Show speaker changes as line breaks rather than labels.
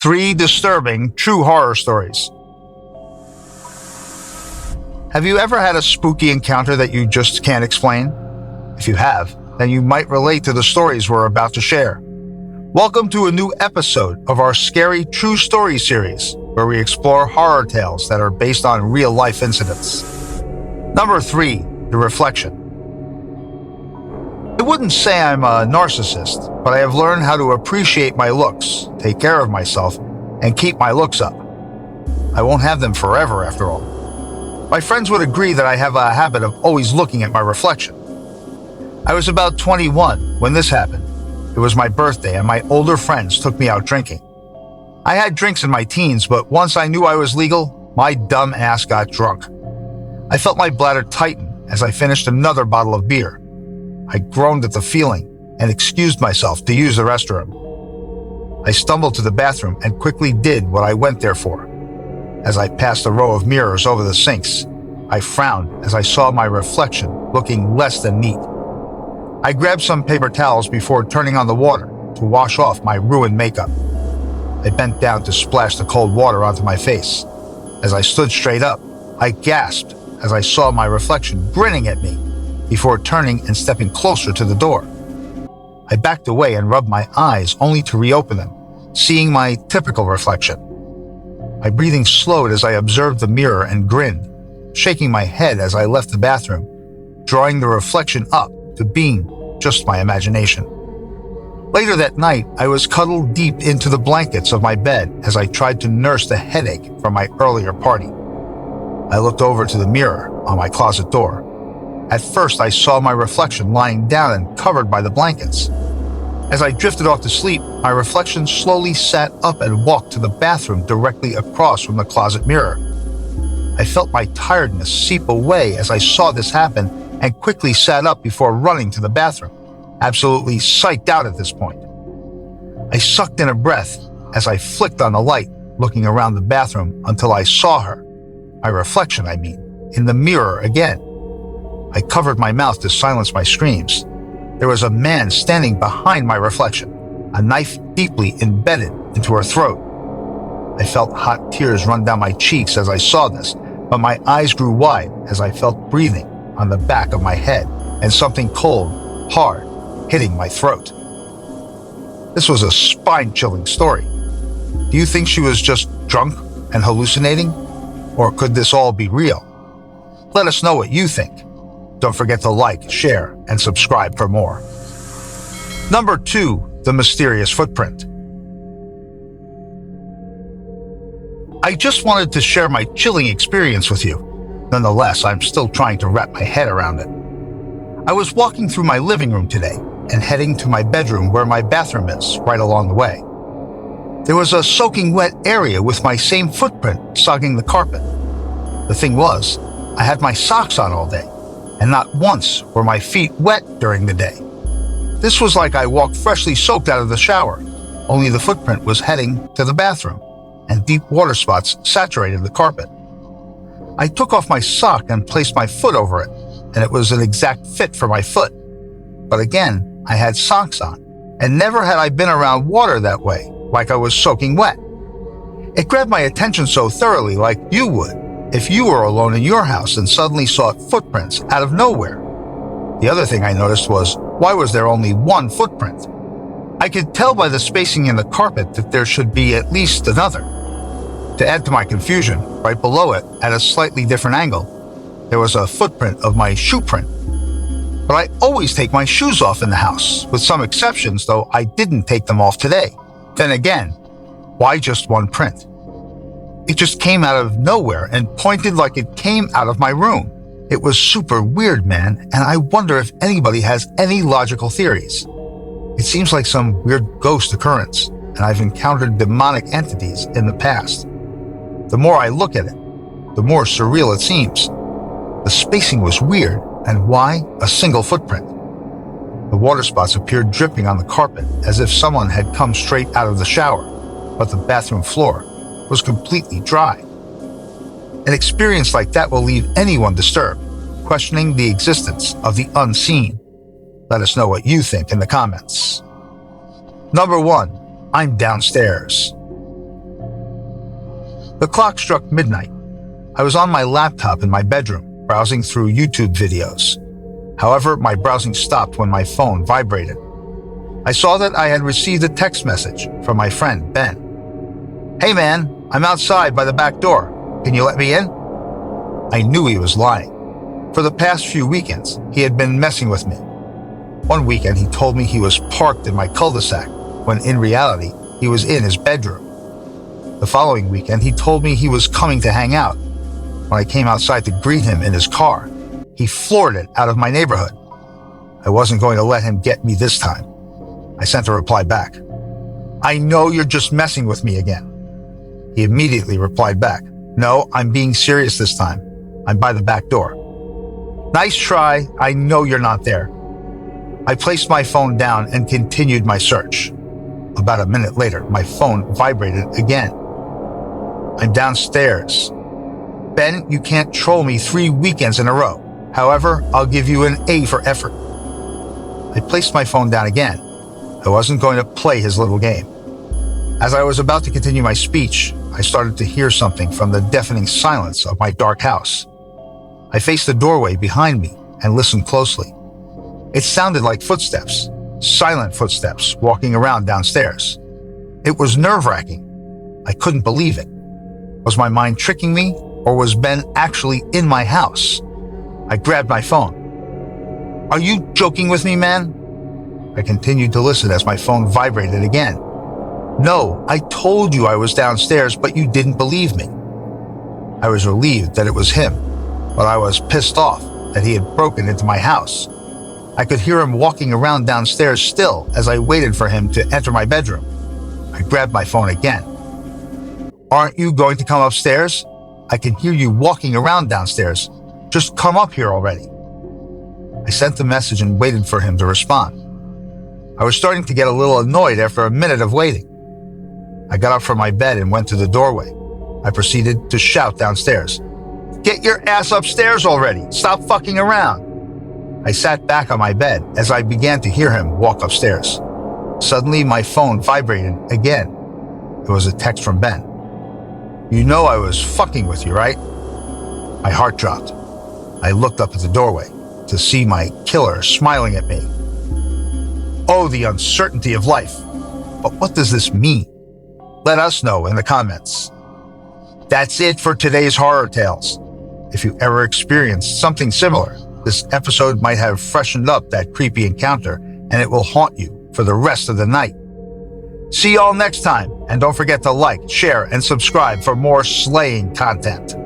3 disturbing true horror stories. Have you ever had a spooky encounter that you just can't explain? If you have, then you might relate to the stories we're about to share. Welcome to a new episode of our Scary True Story series, where we explore horror tales that are based on real-life incidents. Number 3, The Reflection. I wouldn't say I'm a narcissist, but I have learned how to appreciate my looks, take care of myself, and keep my looks up. I won't have them forever, after all. My friends would agree that I have a habit of always looking at my reflection. I was about 21 when this happened. It was my birthday and my older friends took me out drinking. I had drinks in my teens, but once I knew I was legal, my dumb ass got drunk. I felt my bladder tighten as I finished another bottle of beer. I groaned at the feeling and excused myself to use the restroom. I stumbled to the bathroom and quickly did what I went there for. As I passed a row of mirrors over the sinks, I frowned as I saw my reflection looking less than neat. I grabbed some paper towels before turning on the water to wash off my ruined makeup. I bent down to splash the cold water onto my face. As I stood straight up, I gasped as I saw my reflection grinning at me before turning and stepping closer to the door. I backed away and rubbed my eyes only to reopen them, seeing my typical reflection. My breathing slowed as I observed the mirror and grinned, shaking my head as I left the bathroom, drawing the reflection up to being just my imagination. Later that night, I was cuddled deep into the blankets of my bed as I tried to nurse the headache from my earlier party. I looked over to the mirror on my closet door. At first, I saw my reflection lying down and covered by the blankets. As I drifted off to sleep, my reflection slowly sat up and walked to the bathroom directly across from the closet mirror. I felt my tiredness seep away as I saw this happen and quickly sat up before running to the bathroom, absolutely psyched out at this point. I sucked in a breath as I flicked on the light, looking around the bathroom until I saw her, my reflection I mean, in the mirror again. I covered my mouth to silence my screams. There was a man standing behind my reflection, a knife deeply embedded into her throat. I felt hot tears run down my cheeks as I saw this, but my eyes grew wide as I felt breathing on the back of my head and something cold, hard, hitting my throat. This was a spine-chilling story. Do you think she was just drunk and hallucinating? Or could this all be real? Let us know what you think. Don't forget to like, share, and subscribe for more. Number 2, The Mysterious Footprint. I just wanted to share my chilling experience with you. Nonetheless, I'm still trying to wrap my head around it. I was walking through my living room today and heading to my bedroom where my bathroom is, right along the way. There was a soaking wet area with my same footprint sogging the carpet. The thing was, I had my socks on all day, and not once were my feet wet during the day. This was like I walked freshly soaked out of the shower, only the footprint was heading to the bathroom, and deep water spots saturated the carpet. I took off my sock and placed my foot over it, and it was an exact fit for my foot. But again, I had socks on, and never had I been around water that way, like I was soaking wet. It grabbed my attention so thoroughly, like you would if you were alone in your house and suddenly saw footprints out of nowhere. The other thing I noticed was, why was there only one footprint? I could tell by the spacing in the carpet that there should be at least another. To add to my confusion, right below it, at a slightly different angle, there was a footprint of my shoe print. But I always take my shoes off in the house, with some exceptions, though I didn't take them off today. Then again, why just one print? It just came out of nowhere and pointed like it came out of my room. It was super weird, man, and I wonder if anybody has any logical theories. It seems like some weird ghost occurrence, and I've encountered demonic entities in the past. The more I look at it, the more surreal it seems. The spacing was weird, and why a single footprint? The water spots appeared dripping on the carpet as if someone had come straight out of the shower, but the bathroom floor was completely dry. An experience like that will leave anyone disturbed, questioning the existence of the unseen. Let us know what you think in the comments. Number 1, I'm downstairs. The clock struck midnight. I was on my laptop in my bedroom, browsing through YouTube videos. However, my browsing stopped when my phone vibrated. I saw that I had received a text message from my friend, Ben. "Hey man, I'm outside by the back door. Can you let me in?" I knew he was lying. For the past few weekends, he had been messing with me. One weekend, he told me he was parked in my cul-de-sac, when in reality, he was in his bedroom. The following weekend, he told me he was coming to hang out. When I came outside to greet him in his car, he floored it out of my neighborhood. I wasn't going to let him get me this time. I sent a reply back. "I know you're just messing with me again." He immediately replied back, "No, I'm being serious this time. I'm by the back door." "Nice try. I know you're not there." I placed my phone down and continued my search. About a minute later, my phone vibrated again. "I'm downstairs." "Ben, you can't troll me 3 weekends in a row. However, I'll give you an A for effort." I placed my phone down again. I wasn't going to play his little game. As I was about to continue my speech, I started to hear something from the deafening silence of my dark house. I faced the doorway behind me and listened closely. It sounded like footsteps, silent footsteps walking around downstairs. It was nerve-wracking. I couldn't believe it. Was my mind tricking me, or was Ben actually in my house? I grabbed my phone. "Are you joking with me, man?" I continued to listen as my phone vibrated again. "No, I told you I was downstairs, but you didn't believe me." I was relieved that it was him, but I was pissed off that he had broken into my house. I could hear him walking around downstairs still as I waited for him to enter my bedroom. I grabbed my phone again. "Aren't you going to come upstairs? I can hear you walking around downstairs. Just come up here already." I sent the message and waited for him to respond. I was starting to get a little annoyed after a minute of waiting. I got up from my bed and went to the doorway. I proceeded to shout downstairs, "Get your ass upstairs already! Stop fucking around!" I sat back on my bed as I began to hear him walk upstairs. Suddenly, my phone vibrated again. It was a text from Ben. "You know I was fucking with you, right?" My heart dropped. I looked up at the doorway to see my killer smiling at me. Oh, the uncertainty of life. But what does this mean? Let us know in the comments. That's it for today's horror tales. If you ever experienced something similar, this episode might have freshened up that creepy encounter, and it will haunt you for the rest of the night. See y'all next time, and don't forget to like, share, and subscribe for more slaying content.